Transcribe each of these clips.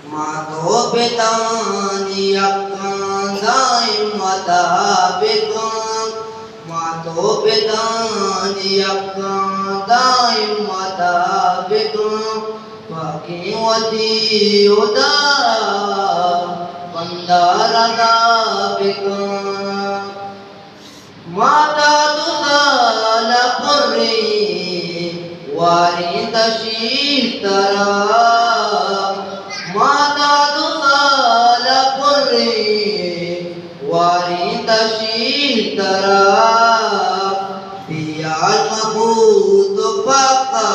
Mato petani akkan daim mata bekam. Mato petani akkan daim mata bekam. Pakiwati uda bandarada bekam. Mata tusala purri wari tashitara. Mata tusala purri wari tashitara. Biyal mabuto paka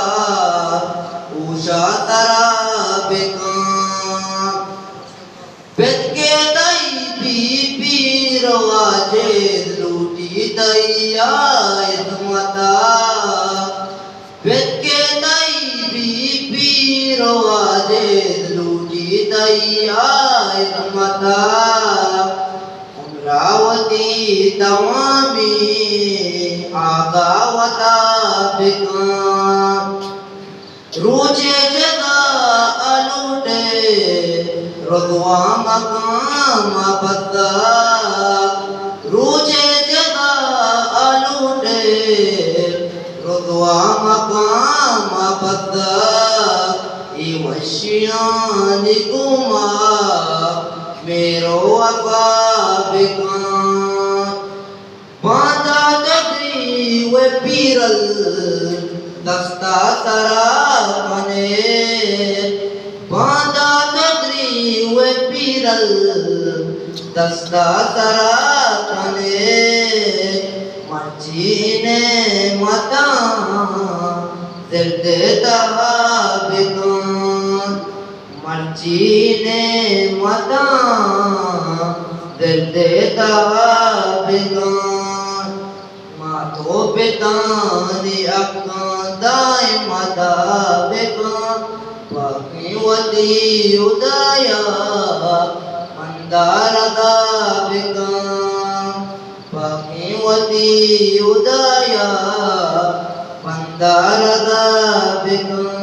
usha tara bekam. Betke dai bibiro aje luti daiya ismata. Betke dai bibiro aje luti daiya ismata. Amravati tawami agawata bekam. Ruche jaga alute Rodwa makam abadda. Ruche jaga alute Rodwa makam abadda. Iwashyani kuma mero ababikam. Banda tadri we piral dasta tarapane. Banda tadri we piral dasta tarapane. Marjine mata zirdeta bekam. Marjine mata zirdeta bekam. Mato petani akkan daim mata bekam. Pakiwati udaya mandarada bekam. Pakiwati udaya mandarada bekam.